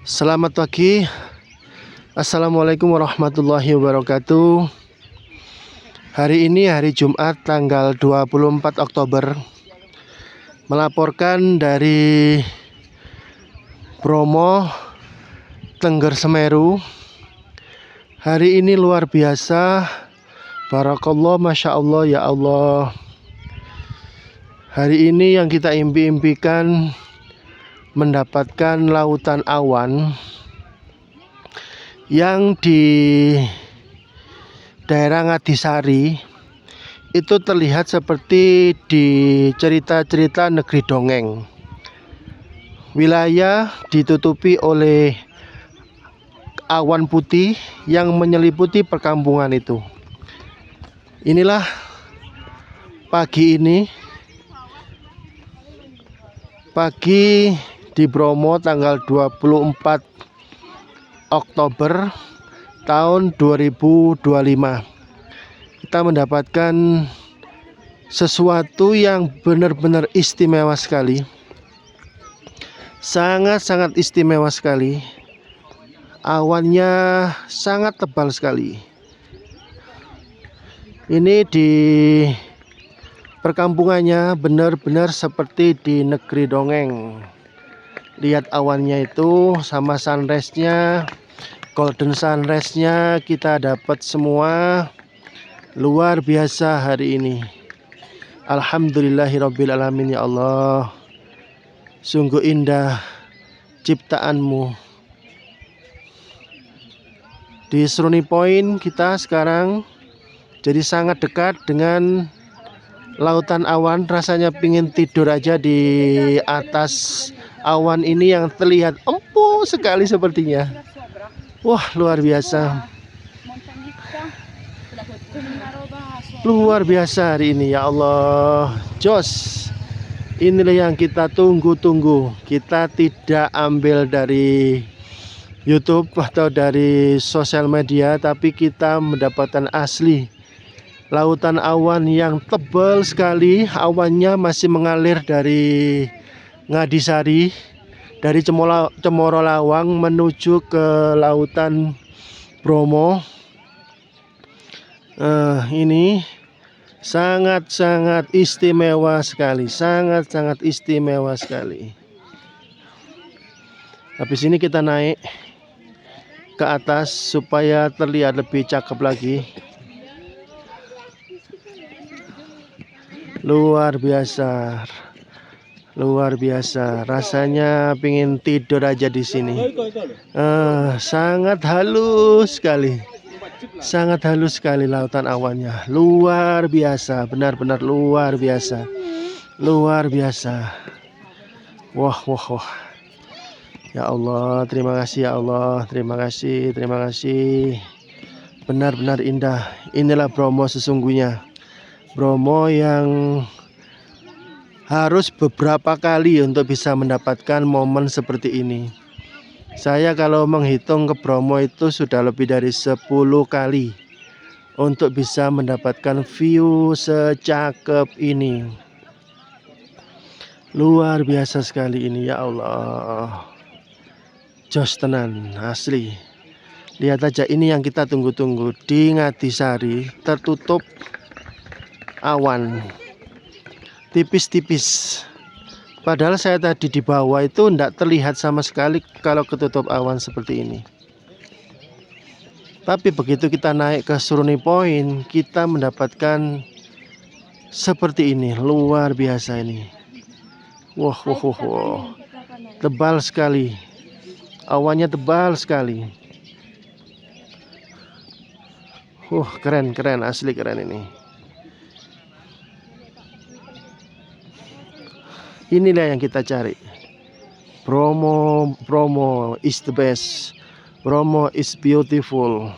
Selamat pagi. Assalamualaikum warahmatullahi wabarakatuh. Hari ini hari Jumat tanggal 24 Oktober. Melaporkan dari Bromo, Tengger Semeru. Hari ini luar biasa. Barakallah, Masya Allah, ya Allah. Hari ini yang kita impi-impikan mendapatkan lautan awan yang di daerah Ngadisari itu terlihat seperti di cerita-cerita negeri dongeng. Wilayah ditutupi oleh awan putih yang menyeliputi perkampungan itu. Inilah pagi ini, pagi di Bromo tanggal 24 Oktober tahun 2025. Kita mendapatkan sesuatu yang benar-benar istimewa sekali. Sangat-sangat istimewa sekali. Awannya sangat tebal sekali. Ini di perkampungannya benar-benar seperti di negeri dongeng. Lihat awannya itu sama sunrise-nya, golden sunrise-nya kita dapat semua. Luar biasa hari ini. Alhamdulillahirabbil alamin, ya Allah. Sungguh indah ciptaanmu. Di Seruni Point kita sekarang jadi sangat dekat dengan lautan awan. Rasanya pingin tidur aja di atas awan ini yang terlihat empuk sekali sepertinya. Wah, luar biasa. Luar biasa hari ini, ya Allah. Jos. Inilah yang kita tunggu-tunggu. Kita tidak ambil dari YouTube atau dari sosial media, tapi kita mendapatkan asli. Lautan awan yang tebal sekali. Awannya masih mengalir dari Ngadisari, dari Cemoro Lawang menuju ke lautan Bromo. Ini sangat-sangat istimewa sekali. Sangat-sangat istimewa sekali. Habis ini kita naik ke atas supaya terlihat lebih cakep lagi. Luar biasa, luar biasa. Rasanya pingin tidur aja di sini. Sangat halus sekali, sangat halus sekali lautan awannya. Luar biasa, benar-benar luar biasa, luar biasa. Wah, wah, wah. Ya Allah, terima kasih ya Allah, terima kasih, terima kasih. Benar-benar indah. Inilah Bromo sesungguhnya. Bromo yang harus beberapa kali untuk bisa mendapatkan momen seperti ini. Saya kalau menghitung ke Bromo itu sudah lebih dari 10 kali untuk bisa mendapatkan view secakep ini. Luar biasa sekali ini, ya Allah. Jos tenan, asli. Lihat aja, ini yang kita tunggu-tunggu. Di Ngadisari tertutup awan tipis-tipis. Padahal saya tadi di bawah itu tidak terlihat sama sekali kalau ketutup awan seperti ini. Tapi begitu kita naik ke Seruni Point, kita mendapatkan seperti ini. Luar biasa ini. Wah, wah, wah, wah. Tebal sekali. Awannya tebal sekali. Keren, keren, asli keren ini. Inilah yang kita cari. Bromo is the best. Bromo is beautiful.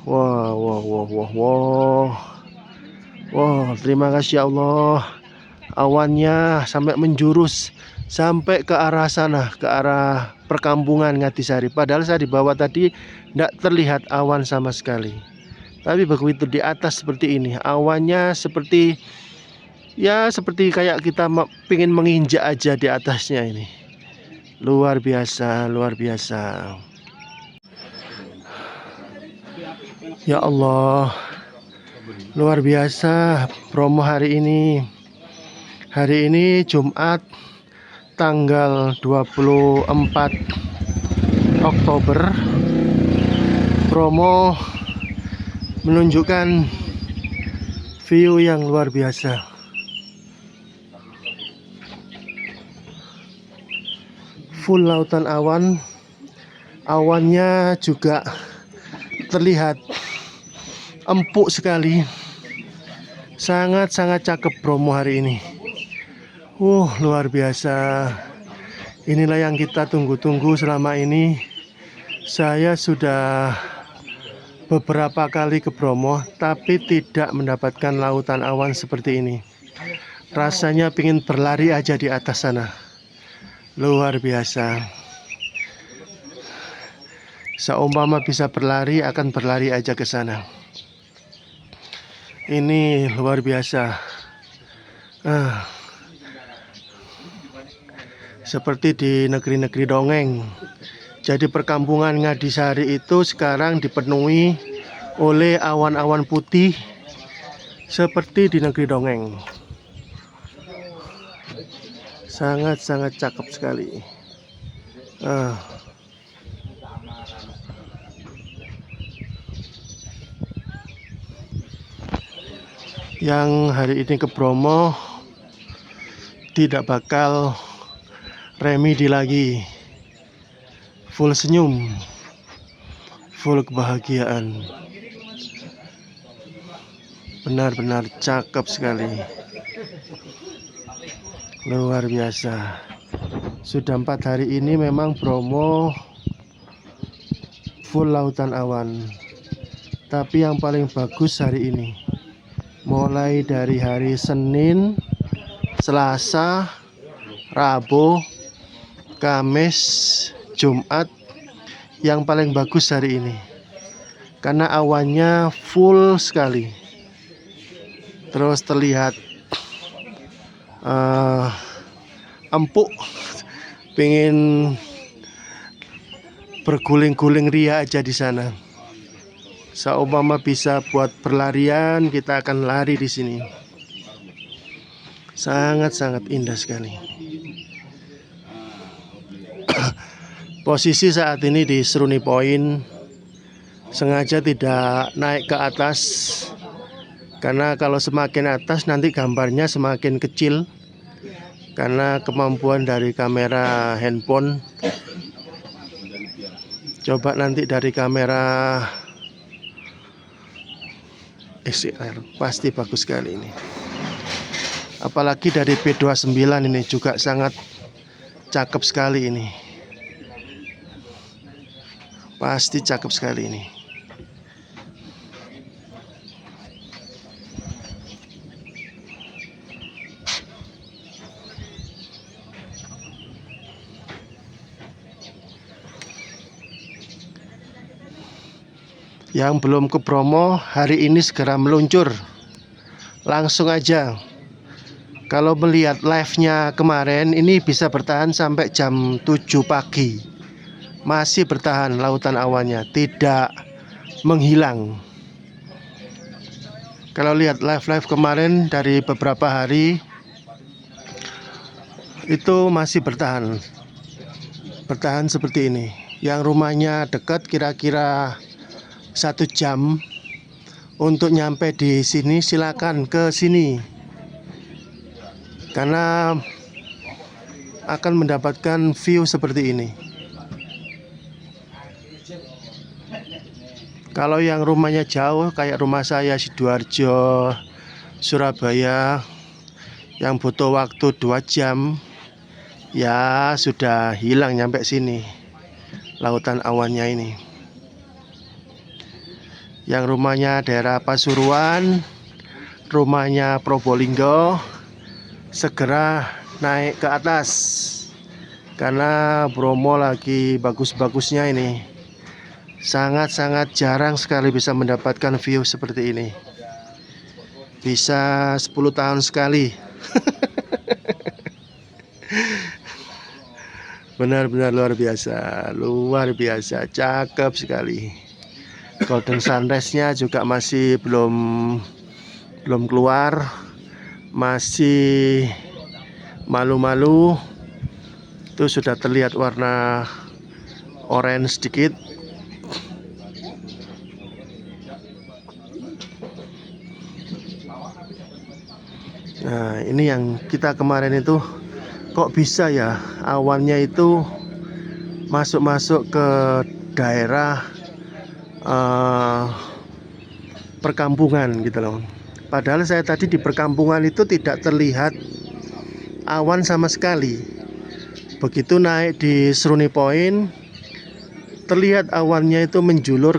Wah, wah, wah, wah, wah. Wah, terima kasih ya Allah. Awannya sampai menjurus sampai ke arah sana, ke arah perkampungan Ngadisari. Padahal saya di bawah tadi tidak terlihat awan sama sekali. Tapi begitu di atas seperti ini, awannya seperti, ya seperti kayak kita pingin menginjak aja di atasnya ini. luar biasa, luar biasa. Ya Allah, luar biasa promo hari ini. Hari ini Jumat tanggal 24 Oktober. Promo menunjukkan view yang luar biasa. Full lautan awan. Awannya juga terlihat empuk sekali. Sangat-sangat cakep Bromo hari ini. Luar biasa. Inilah yang kita tunggu-tunggu selama ini. Saya sudah beberapa kali ke Bromo, tapi tidak mendapatkan lautan awan seperti ini. Rasanya ingin berlari aja di atas sana. Luar biasa. Seumpama bisa berlari, akan berlari aja ke sana. Ini luar biasa. Seperti di negeri-negeri dongeng. Jadi perkampungan Ngadisari itu sekarang dipenuhi oleh awan-awan putih seperti di negeri dongeng. Sangat-sangat cakep sekali. Yang hari ini ke Bromo tidak bakal remedi lagi. Full senyum, full kebahagiaan. Benar-benar cakep sekali. Luar biasa. Sudah 4 hari ini memang Bromo full lautan awan. Tapi yang paling bagus hari ini, mulai dari hari Senin, Selasa, Rabu, Kamis, Jumat, yang paling bagus hari ini karena awannya full sekali. Terus terlihat empuk, pengen berguling-guling ria aja di sana. Seumpama bisa buat berlarian, kita akan lari di sini. Sangat-sangat indah sekali. Posisi saat ini di Seruni Point. Sengaja tidak naik ke atas, karena kalau semakin atas nanti gambarnya semakin kecil, karena kemampuan dari kamera handphone. Coba nanti dari kamera SLR, pasti bagus sekali ini. Apalagi dari P29 ini juga sangat cakep sekali ini. Pasti cakep sekali ini. Yang belum ke Bromo hari ini segera meluncur. Langsung aja. Kalau melihat live-nya kemarin, ini bisa bertahan sampai jam 7 pagi. Masih bertahan lautan awannya, tidak menghilang. Kalau lihat live-live kemarin dari beberapa hari, itu masih bertahan. Bertahan seperti ini. Yang rumahnya dekat kira-kira 1 jam untuk nyampe di sini, silakan ke sini, karena akan mendapatkan view seperti ini. Kalau yang rumahnya jauh kayak rumah saya Sidoarjo, Surabaya, yang butuh waktu 2 jam, ya sudah hilang nyampe sini lautan awannya ini. Yang rumahnya daerah Pasuruan, rumahnya Probolinggo, segera naik ke atas, karena Bromo lagi bagus-bagusnya ini. Sangat-sangat jarang sekali bisa mendapatkan view seperti ini. Bisa 10 tahun sekali. Benar-benar luar biasa, cakep sekali. Golden sunrise-nya juga masih belum keluar, masih malu-malu. Itu sudah terlihat warna orange sedikit. Nah, ini yang kita kemarin itu kok bisa ya awannya itu masuk ke daerah perkampungan gitu loh. Padahal saya tadi di perkampungan itu tidak terlihat awan sama sekali. Begitu naik di Seruni Point, terlihat awannya itu menjulur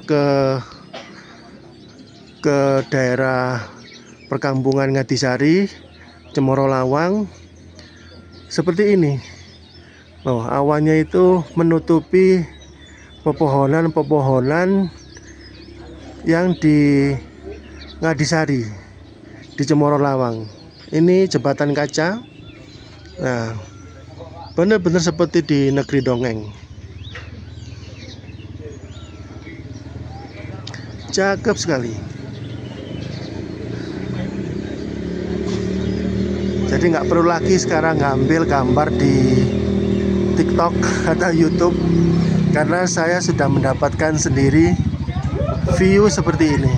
ke daerah perkampungan Ngadisari, Cemoro Lawang. Seperti ini. Oh, awannya itu menutupi pepohonan yang di Ngadisari, di Cemoro Lawang. Ini jembatan kaca. Nah, benar-benar seperti di negeri dongeng. Cakep sekali. Jadi nggak perlu lagi sekarang ngambil gambar di TikTok atau YouTube, karena saya sudah mendapatkan sendiri view seperti ini.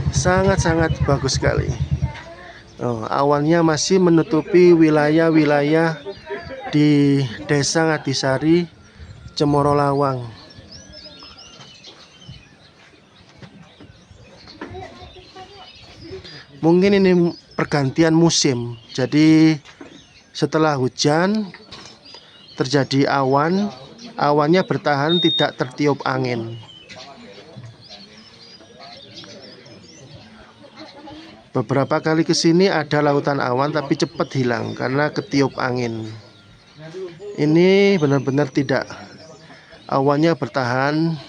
Sangat-sangat bagus sekali. Oh, awannya masih menutupi wilayah-wilayah di Desa Ngadisari, Cemoro Lawang. Mungkin ini pergantian musim. Jadi setelah hujan terjadi awan, awannya bertahan, tidak tertiup angin. Beberapa kali kesini ada lautan awan tapi cepat hilang karena ketiup angin. Ini benar-benar tidak, awannya bertahan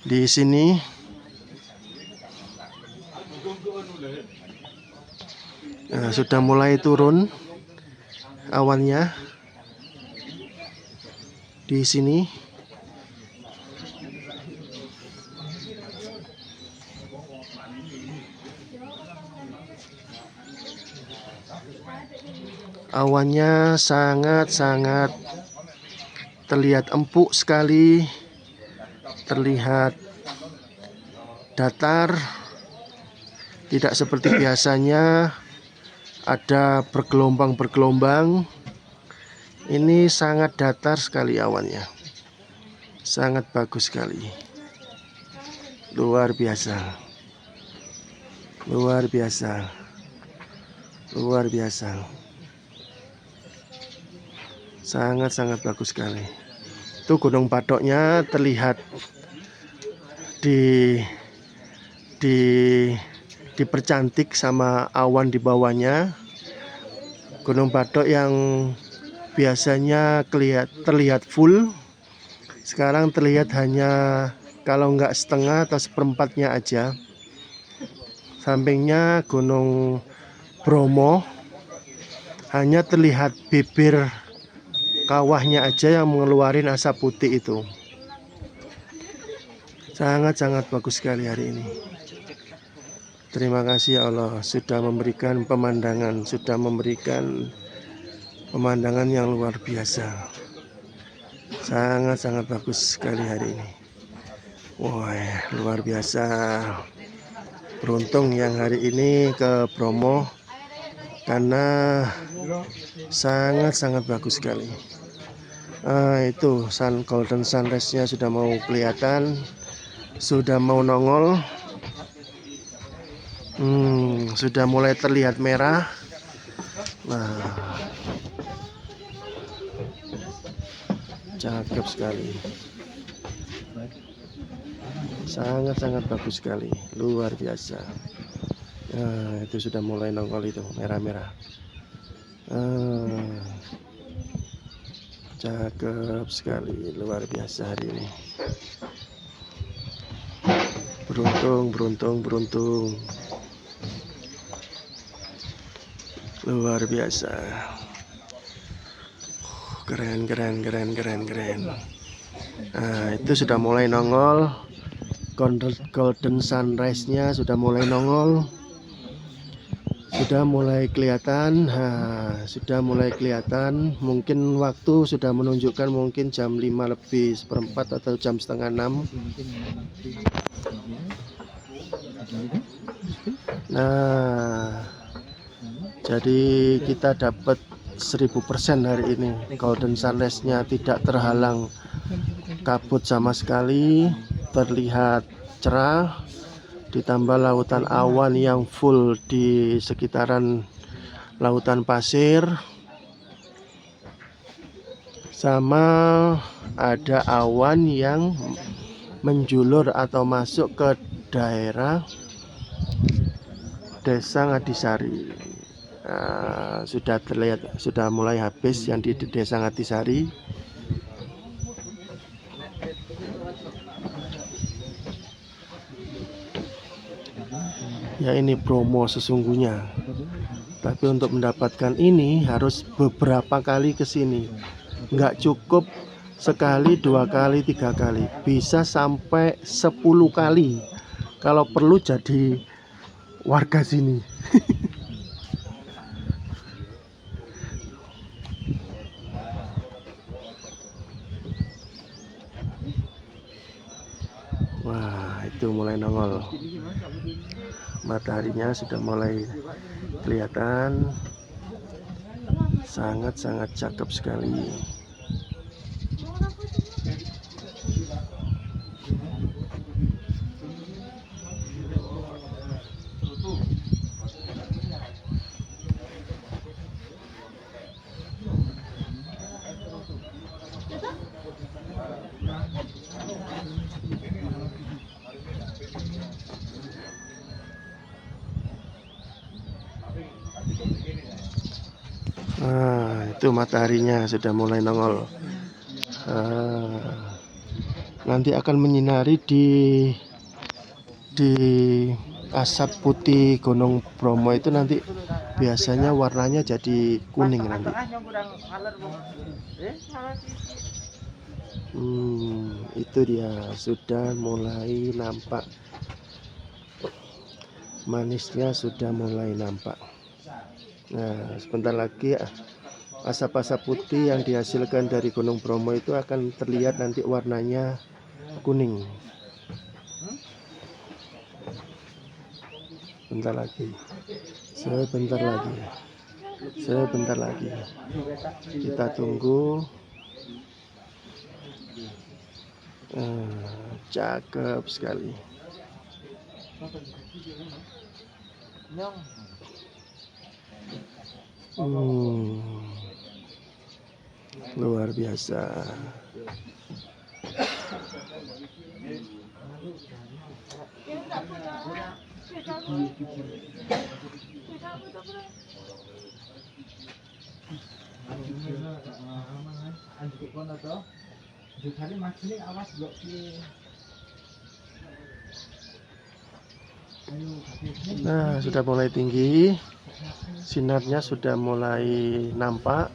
di sini. Nah, sudah mulai turun awannya di sini. Awannya sangat-sangat terlihat empuk sekali, terlihat datar, tidak seperti biasanya ada bergelombang-bergelombang. Ini sangat datar sekali awannya, sangat bagus sekali, luar biasa, luar biasa, luar biasa, sangat-sangat bagus sekali. Itu Gunung Batoknya terlihat dipercantik sama awan di bawahnya. Gunung Batok yang biasanya terlihat full, sekarang terlihat hanya kalau nggak setengah atau seperempatnya aja. Sampingnya Gunung Bromo hanya terlihat bibir kawahnya aja yang mengeluarkan asap putih itu. Sangat-sangat bagus sekali hari ini. Terima kasih ya Allah sudah memberikan pemandangan, sudah memberikan pemandangan yang luar biasa. Sangat-sangat bagus sekali hari ini. Wah, luar biasa. Beruntung yang hari ini ke Bromo karena sangat-sangat bagus sekali. Itu golden sunrise-nya sudah mau kelihatan, sudah mau nongol. Sudah mulai terlihat merah. Nah, cakep sekali, sangat-sangat bagus sekali, luar biasa. Nah, itu sudah mulai nongol itu merah-merah. Cakep sekali, luar biasa hari ini. Beruntung. Luar biasa. keren. Nah, itu sudah mulai nongol. Golden sunrise-nya sudah mulai nongol. Sudah mulai kelihatan. Nah, sudah mulai kelihatan. Mungkin waktu sudah menunjukkan mungkin jam 5:04 atau jam setengah 6. Nah, jadi kita dapat 1000% hari ini. Golden sunrise-nya tidak terhalang kabut sama sekali, terlihat cerah, ditambah lautan awan yang full di sekitaran lautan pasir, sama ada awan yang menjulur atau masuk ke daerah Desa Ngadisari. Nah, sudah terlihat, sudah mulai habis yang di Desa Ngadisari. Ya, ini promo sesungguhnya. Tapi untuk mendapatkan ini harus beberapa kali ke sini. Nggak cukup sekali, 2 kali, 3 kali. Bisa sampai 10 kali. Kalau perlu jadi warga sini. Wah, itu mulai nongol. Mataharinya sudah mulai kelihatan. Sangat-sangat cakep sekali. Nah, itu mataharinya sudah mulai nongol. Nanti akan menyinari di asap putih Gunung Bromo itu, nanti biasanya warnanya jadi kuning nanti. Itu dia sudah mulai nampak, manisnya sudah mulai nampak. Nah, sebentar lagi asap-asap putih yang dihasilkan dari Gunung Bromo itu akan terlihat nanti warnanya kuning. Sebentar lagi, sebentar lagi kita tunggu. Cakep sekali. Luar biasa. Nah, sudah mulai tinggi, sinarnya sudah mulai nampak.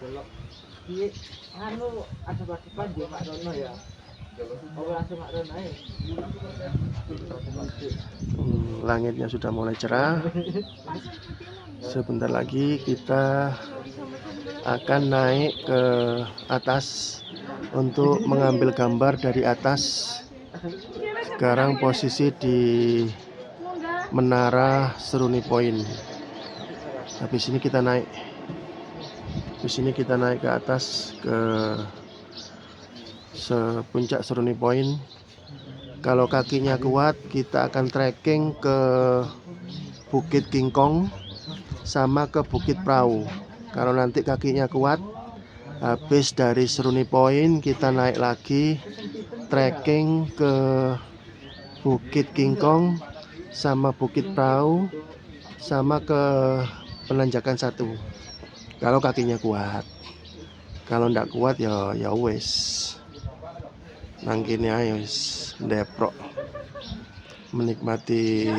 Langitnya sudah mulai cerah. Sebentar lagi kita akan naik ke atas untuk mengambil gambar dari atas. Sekarang posisi di Menara Seruni Point. Habis ini kita naik. Ke atas ke puncak Seruni Point. Kalau kakinya kuat, kita akan trekking ke Bukit Kingkong sama ke Bukit Prau. Kalau nanti kakinya kuat, habis dari Seruni Point kita naik lagi trekking ke Bukit Kingkong sama Bukit Prau sama ke Penanjakan 1. Kalau kakinya kuat. Kalau ndak kuat ya wes. Nangkini ayo wis ndeprok menikmati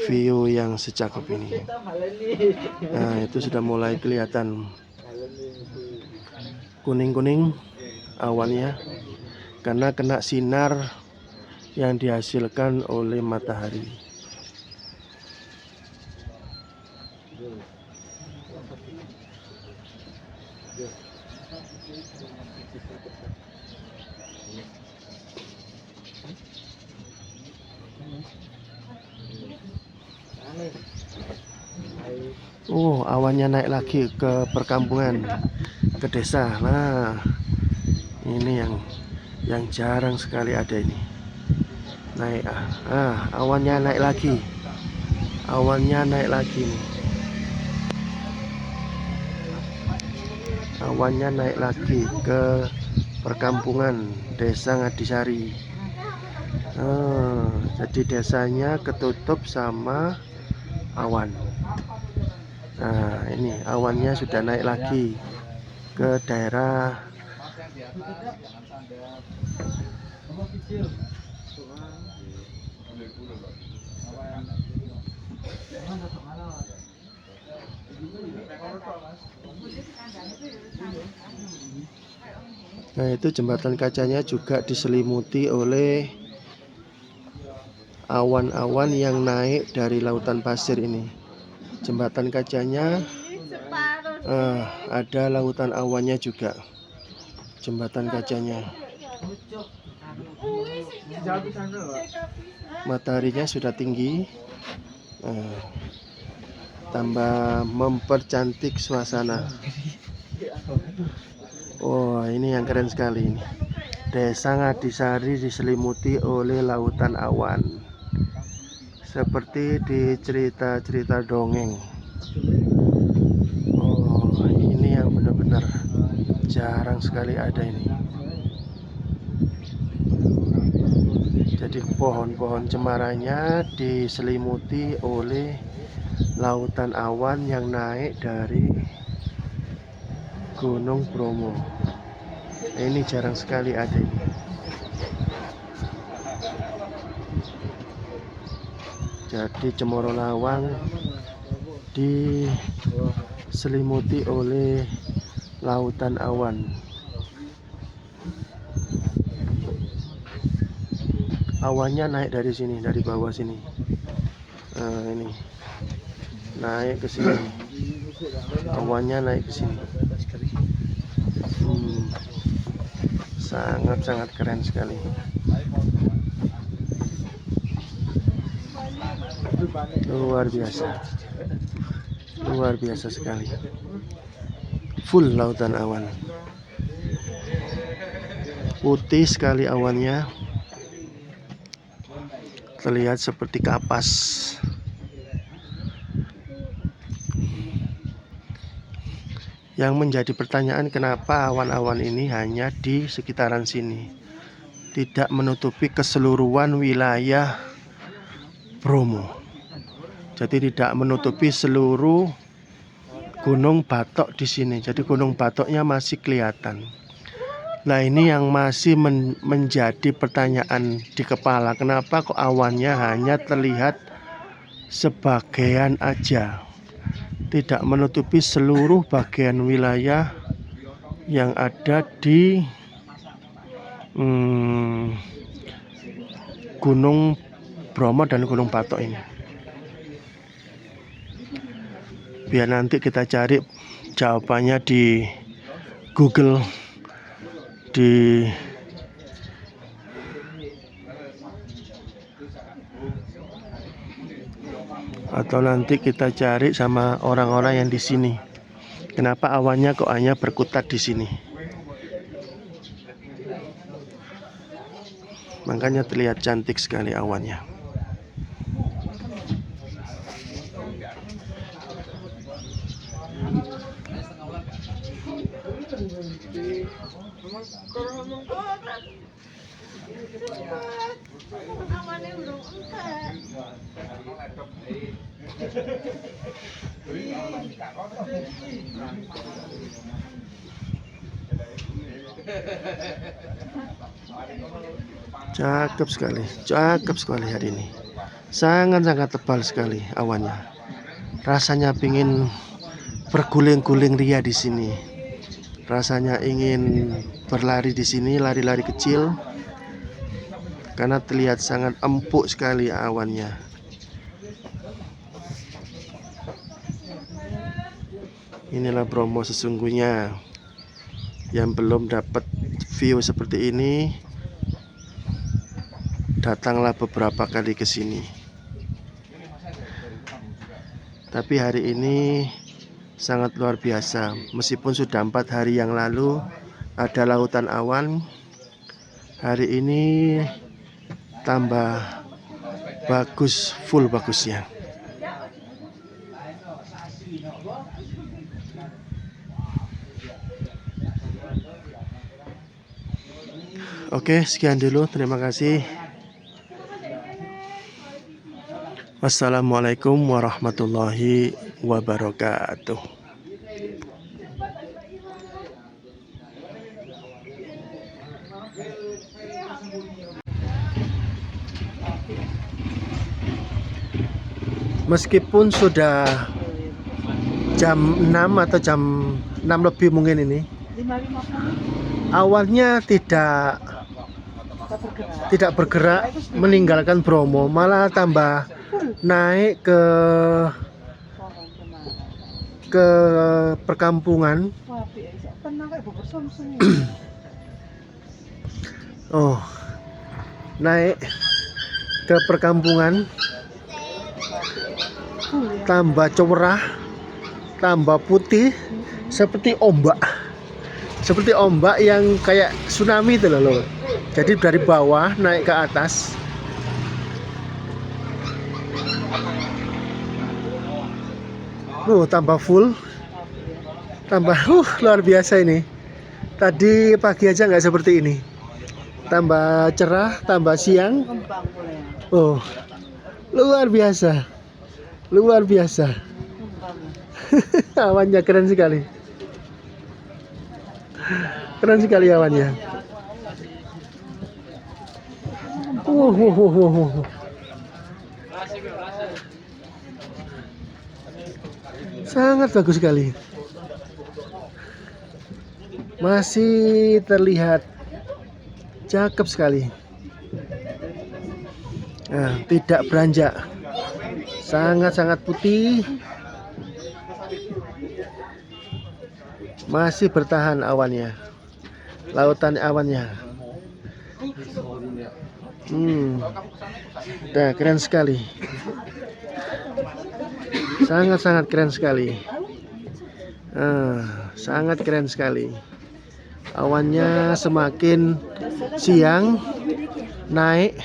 view yang secakep ini. Nah, itu sudah mulai kelihatan kuning-kuning awannya karena kena sinar yang dihasilkan oleh matahari. Awannya naik lagi ke perkampungan, ke desa. Nah, ini yang jarang sekali ada ini. Naik, awannya naik lagi. Awannya naik lagi nih. Awannya naik lagi ke perkampungan desa Ngadisari. Jadi desanya ketutup sama awan. Nah, ini awannya sudah naik lagi ke daerah Nah, itu jembatan kacanya juga diselimuti oleh awan-awan yang naik dari lautan pasir ini. Jembatan kacanya ada lautan awannya juga. Jembatan kacanya. Mataharinya sudah tinggi. Tambah mempercantik suasana. Ini yang keren sekali ini. Desa Ngadisari diselimuti oleh lautan awan, seperti di cerita-cerita dongeng. Ini yang benar-benar jarang sekali ada ini. Jadi pohon-pohon cemaranya diselimuti oleh lautan awan yang naik dari Gunung Bromo. Ini jarang sekali ada ini. Jadi Cemoro Lawang diselimuti oleh lautan awan. Awannya naik dari sini, dari bawah sini. Ini naik ke sini. Awannya naik ke sini. Sangat-sangat keren sekali. Luar biasa sekali. Full lautan awan. Putih sekali awannya, terlihat seperti kapas. Yang menjadi pertanyaan, kenapa awan-awan ini hanya di sekitaran sini, tidak menutupi keseluruhan wilayah Bromo. Jadi tidak menutupi seluruh Gunung Batok di sini. Jadi Gunung Batoknya masih kelihatan. Nah, ini yang masih menjadi pertanyaan di kepala. Kenapa kok awannya hanya terlihat sebagian aja, tidak menutupi seluruh bagian wilayah yang ada di Gunung Bromo dan Gunung Batok ini. Biar nanti kita cari jawabannya di Google, atau nanti kita cari sama orang-orang yang di sini. Kenapa awannya kok hanya berkutat di sini? Makanya terlihat cantik sekali awannya. Cakep sekali hari ini. Sangat-sangat tebal sekali awannya. Rasanya pingin berguling-guling ria di sini. Rasanya ingin berlari di sini, lari-lari kecil, karena terlihat sangat empuk sekali awannya. Inilah Bromo sesungguhnya. Yang belum dapat view seperti ini, datanglah beberapa kali ke sini. Tapi hari ini sangat luar biasa. Meskipun sudah 4 hari yang lalu ada lautan awan, hari ini tambah bagus, full bagusnya. Oke, sekian dulu. Terima kasih. Wassalamualaikum warahmatullahi wabarakatuh. Meskipun sudah jam 6 atau jam 6 lebih mungkin ini, awalnya tidak bergerak meninggalkan Bromo, malah tambah naik ke perkampungan. Oh, naik ke perkampungan, tambah cerah, tambah putih, seperti ombak yang kayak tsunami itu loh. Jadi dari bawah naik ke atas. Tambah full, tambah luar biasa ini. Tadi pagi aja nggak seperti ini. Tambah cerah, tambah siang. Luar biasa, luar biasa. Awannya keren sekali. Keren sekali awannya. Sangat bagus sekali. Masih terlihat cakep sekali. Nah, tidak beranjak. Sangat-sangat putih. Masih bertahan awannya. Lautan awannya. Nah, keren sekali. Sangat-sangat keren sekali. Sangat keren sekali. Awannya semakin siang naik,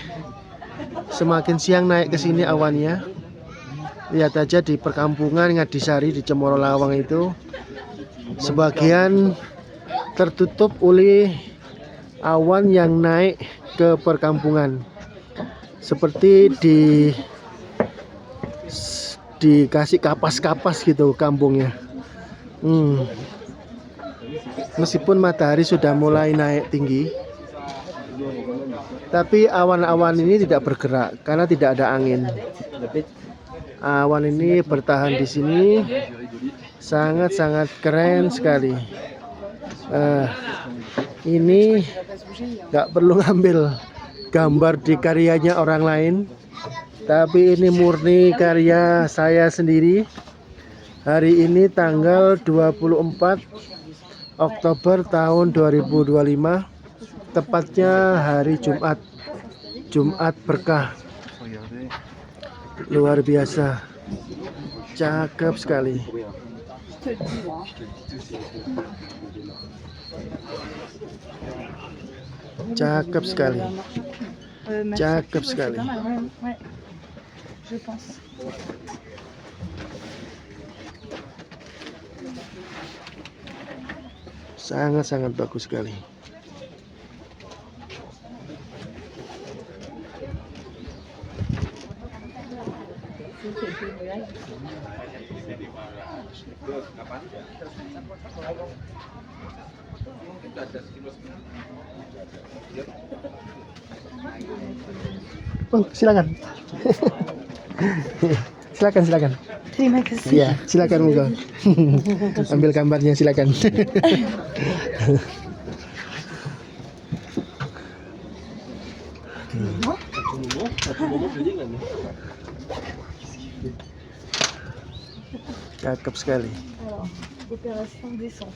semakin siang naik ke sini awannya. Lihat aja di perkampungan Ngadisari di Cemoro Lawang itu, sebagian tertutup oleh awan yang naik ke perkampungan, seperti dikasih kapas-kapas gitu kampungnya. Meskipun matahari sudah mulai naik tinggi, tapi awan-awan ini tidak bergerak karena tidak ada angin. Awan ini bertahan di sini, sangat-sangat keren sekali. Ini nggak perlu ngambil gambar di karyanya orang lain, tapi ini murni karya saya sendiri. Hari ini tanggal 24 Oktober tahun 2025, tepatnya hari Jumat. Jumat berkah. Luar biasa. Cakep sekali. Cakep sekali. Cakep sekali. Sangat-sangat bagus sekali. Silakan. Silakan. Terima kasih. Iya, silakan monggo. Ambil gambarnya silakan. Cakep sekali. Alors, opération descente.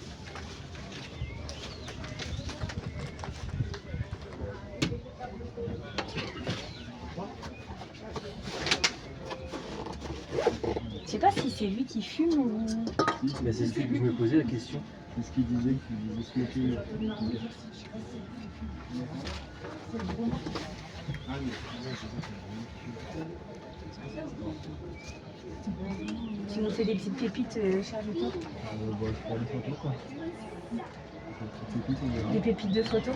Je sais pas si c'est lui qui fume ou... Mais c'est ce que je me posais la question. Qu'est-ce qu'il disait qu'il disait Tu nous fais des petites pépites, Charles-toi. je prends des photos quoi. Des pépites de photos.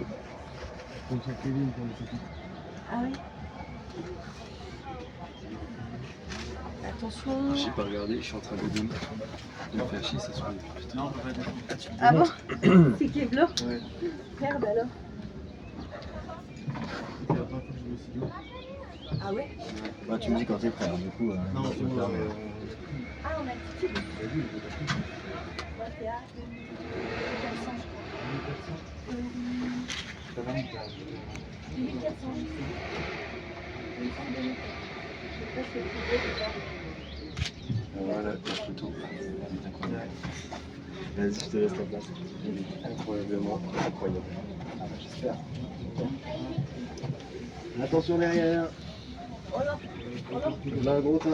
Comme ça, Kevin, pour les photos. Ah oui. Attention. J'ai pas regardé, je suis en train de me faire chier, ça se fait. Non, Ah bon? C'est Kevlar? Ouais. Merde alors. Ah ouais? Bah, tu me dis quand t'es prêt, hein, du coup. Non, je peux faire, mais. Ah, on a le petit. Ouais, c'est à 1400. 1400. Voilà, la photo. C'est incroyable. Vas-y, je te laisse la place. Incroyablement incroyable. Ah, bah, j'espère. Attention derrière. Là, gros, ça.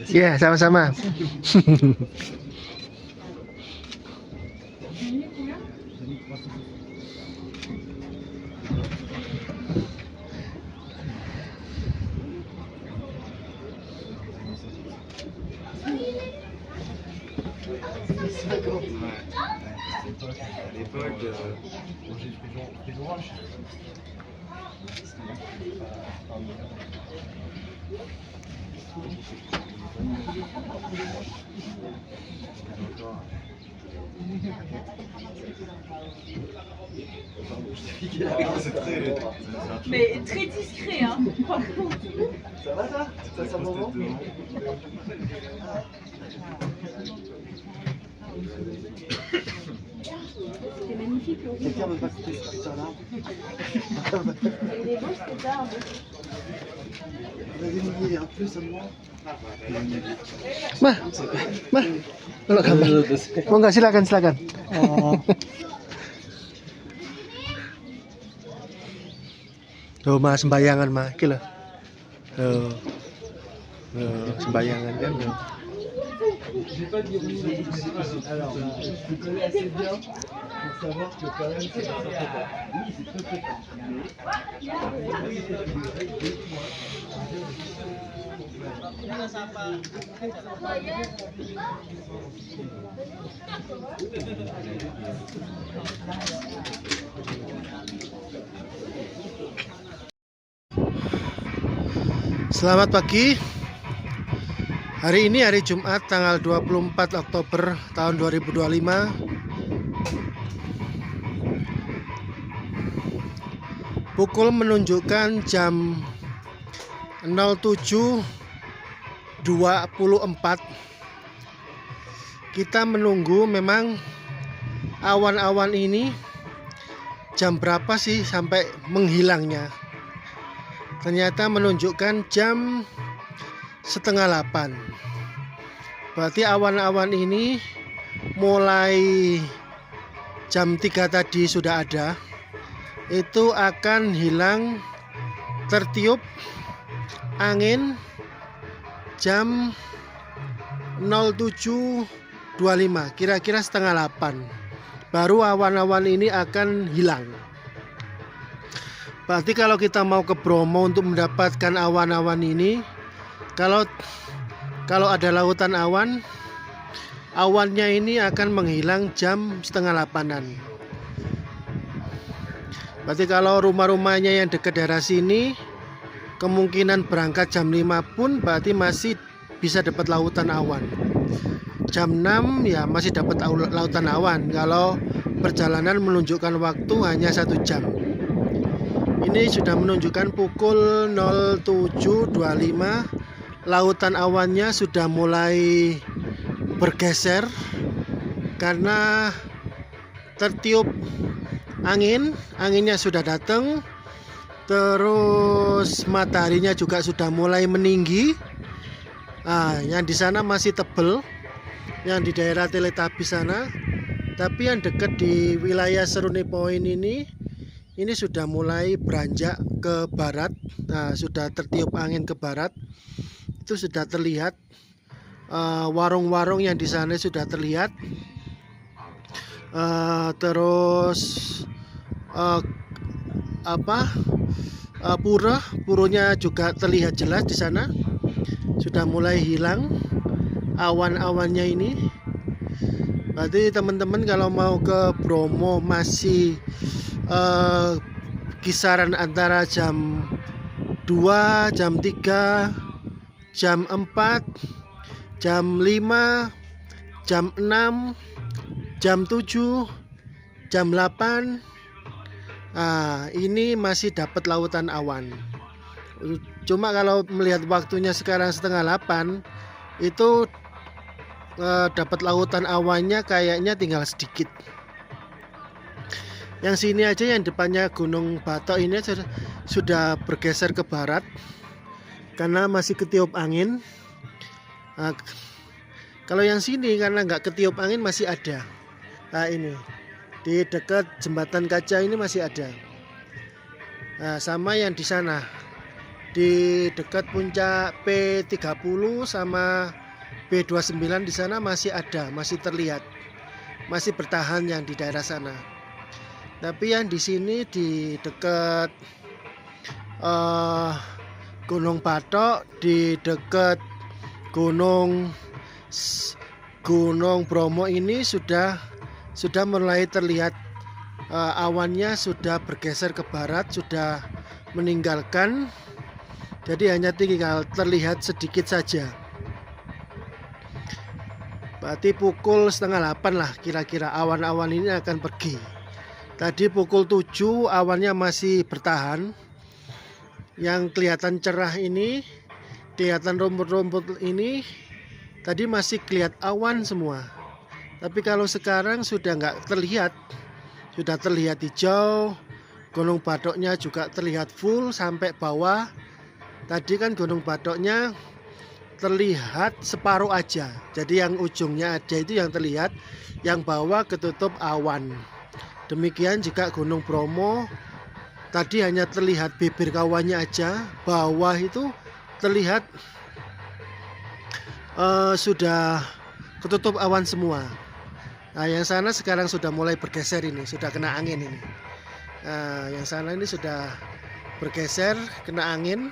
Iya, sama-sama. À l'époque, quand j'ai pris Roche. Mais très discret, hein. Par contre. Ça va ça? Ça un moment? C'était magnifique le rouge. Quelqu'un veut pas couper ce putain d'arbre? Il est beau cet arbre. On a des milliers, un peu seulement. Mah, mah. Kalau gambar. Monggo silakan silakan. Tuh mas sembayangan mah, iki lho. Tuh. Sembayangan kan. Alors, je connais assez bien pour savoir que quand même c'est pas ça. Oui, c'est très très Selamat pagi. Hari ini hari Jumat tanggal 24 Oktober tahun 2025. Pukul menunjukkan jam 07.24. Kita menunggu memang awan-awan ini jam berapa sih sampai menghilangnya. Ternyata menunjukkan jam 7:30. Berarti awan-awan ini mulai jam 3 tadi sudah ada. Itu akan hilang tertiup angin jam 07.25, kira-kira 7:30. Baru awan-awan ini akan hilang. Berarti kalau kita mau ke Bromo untuk mendapatkan awan-awan ini, kalau ada lautan awan, awannya ini akan menghilang jam 7:30-an. Berarti kalau rumah-rumahnya yang dekat daerah sini, kemungkinan berangkat jam 5 pun berarti masih bisa dapat lautan awan. Jam 6 ya masih dapat lautan awan kalau perjalanan menunjukkan waktu hanya 1 jam. Ini sudah menunjukkan pukul 07.25 lautan awannya sudah mulai bergeser karena tertiup angin, anginnya sudah datang, terus mataharinya juga sudah mulai meninggi. Yang di sana masih tebel, yang di daerah Teletubbies sana, tapi yang dekat di wilayah Seruni Point ini sudah mulai beranjak ke barat. Sudah tertiup angin ke barat, itu sudah terlihat warung-warung yang di sana sudah terlihat. Terus puranya juga terlihat jelas di sana. Sudah mulai hilang awan-awannya ini. Berarti teman-teman kalau mau ke Bromo masih kisaran antara jam 2, jam 3, jam 4, jam 5, jam 6, jam 7, jam 8. Ini masih dapat lautan awan. Cuma kalau melihat waktunya sekarang setengah 8, itu dapat lautan awannya kayaknya tinggal sedikit. Yang sini aja, yang depannya Gunung Batok ini sudah bergeser ke barat karena masih ketiup angin. Kalau yang sini karena nggak ketiup angin masih ada. Ini di dekat jembatan kaca ini masih ada. Sama yang di sana di dekat puncak P30 sama B29 di sana masih ada, masih terlihat, masih bertahan yang di daerah sana. Tapi yang di sini di dekat Gunung Batok, di dekat Gunung Bromo ini sudah mulai terlihat awannya sudah bergeser ke barat, sudah meninggalkan. Jadi hanya tinggal terlihat sedikit saja. Berarti pukul setengah 8 lah kira-kira awan-awan ini akan pergi. Tadi pukul 7 awannya masih bertahan. Yang kelihatan cerah ini, kelihatan rumput-rumput ini, tadi masih kelihatan awan semua. Tapi kalau sekarang sudah nggak terlihat, sudah terlihat hijau. Gunung Batoknya juga terlihat full sampai bawah. Tadi kan Gunung Batoknya terlihat separuh aja, jadi yang ujungnya aja itu yang terlihat, yang bawah ketutup awan. Demikian juga Gunung Bromo, tadi hanya terlihat bibir kawannya aja, bawah itu terlihat sudah ketutup awan semua. Yang sana sekarang sudah mulai bergeser, ini sudah kena angin ini. Yang sana ini sudah bergeser, kena angin.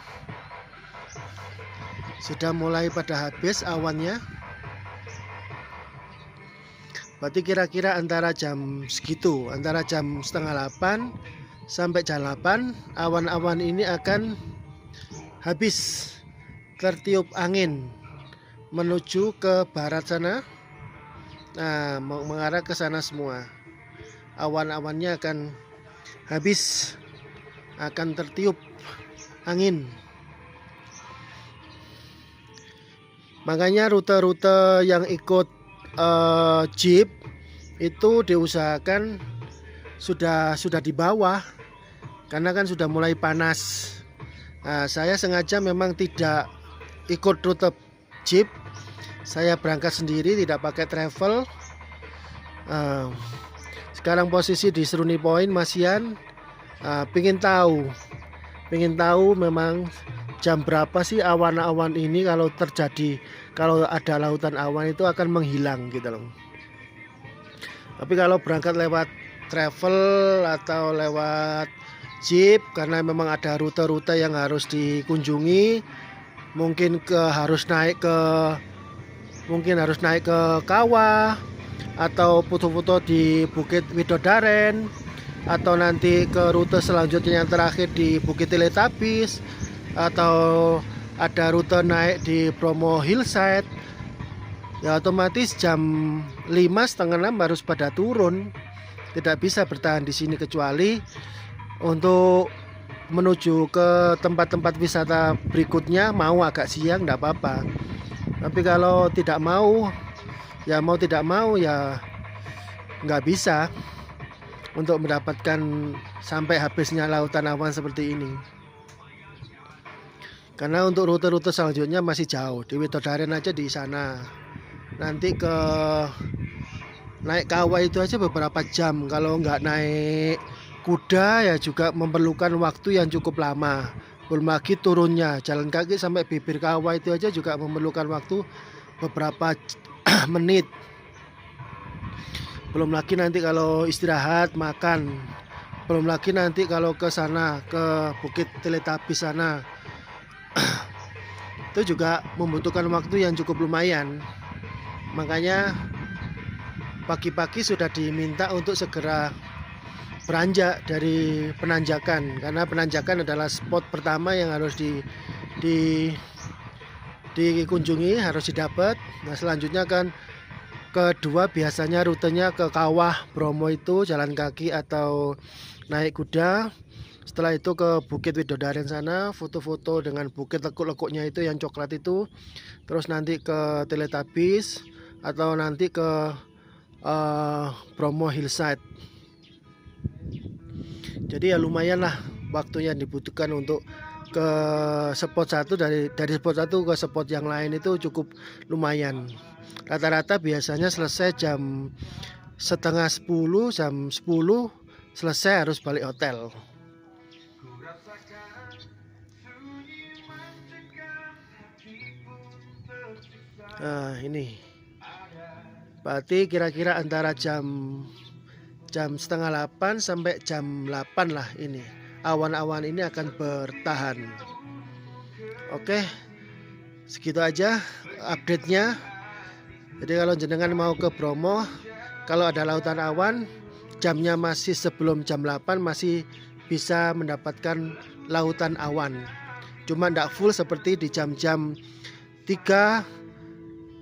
Sudah mulai pada habis awannya. Berarti kira-kira antara jam segitu, antara jam setengah 8 sampai jam 8, awan-awan ini akan habis tertiup angin menuju ke barat sana. Mengarah ke sana semua. Awan-awannya akan habis, akan tertiup angin. Makanya rute-rute yang ikut jeep itu diusahakan sudah di bawah, karena kan sudah mulai panas. Saya sengaja memang tidak ikut rute jeep, saya berangkat sendiri, tidak pakai travel. Sekarang posisi di Seruni Point Masian, pengen tahu memang jam berapa sih awan-awan ini kalau terjadi, kalau ada lautan awan itu akan menghilang gitu loh. Tapi kalau berangkat lewat travel atau lewat jeep, karena memang ada rute-rute yang harus dikunjungi, mungkin harus naik ke kawah, atau foto-foto di Bukit Widodaren, atau nanti ke rute selanjutnya yang terakhir di Bukit Teletubbies, atau ada rute naik di Bromo Hillside, ya otomatis jam 5:30, 6 harus pada turun. Tidak bisa bertahan di sini kecuali untuk menuju ke tempat-tempat wisata berikutnya mau agak siang enggak apa-apa. Tapi kalau tidak mau, ya mau tidak mau ya nggak bisa untuk mendapatkan sampai habisnya lautan awan seperti ini. Karena untuk rute-rute selanjutnya masih jauh. Di Widodaren aja di sana. Nanti ke naik kawah itu aja beberapa jam. Kalau nggak naik kuda ya juga memerlukan waktu yang cukup lama. Belum lagi turunnya, jalan kaki sampai bibir kawah itu aja juga memerlukan waktu beberapa menit. Belum lagi nanti kalau istirahat, makan. Belum lagi nanti kalau ke sana, ke Bukit Teletubbies sana. Itu juga membutuhkan waktu yang cukup lumayan. Makanya pagi-pagi sudah diminta untuk segera beranjak dari penanjakan. Karena penanjakan adalah spot pertama yang harus dikunjungi, harus didapat. Nah selanjutnya kan kedua biasanya rutenya ke Kawah Bromo itu jalan kaki atau naik kuda. Setelah itu ke Bukit Widodaren sana, foto-foto dengan bukit lekuk-lekuknya itu yang coklat itu. Terus nanti ke Teletubbies atau nanti ke Bromo Hillside. Jadi ya lumayan lah waktu yang dibutuhkan untuk ke spot satu, dari spot satu ke spot yang lain itu cukup lumayan. Rata-rata biasanya selesai jam setengah 10, jam 10 selesai harus balik hotel. Nah ini berarti kira-kira antara jam setengah 8 sampai jam 8 lah ini. Awan-awan ini akan bertahan. Oke, segitu aja update-nya. Jadi kalau jenengan mau ke Bromo, kalau ada lautan awan, jamnya masih sebelum jam 8 masih bisa mendapatkan lautan awan. Cuma tidak full seperti di jam-jam 3,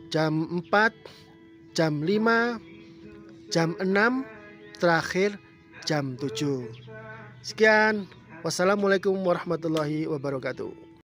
jam 4, jam 5, jam 6, terakhir jam 7. Sekian, wassalamualaikum warahmatullahi wabarakatuh.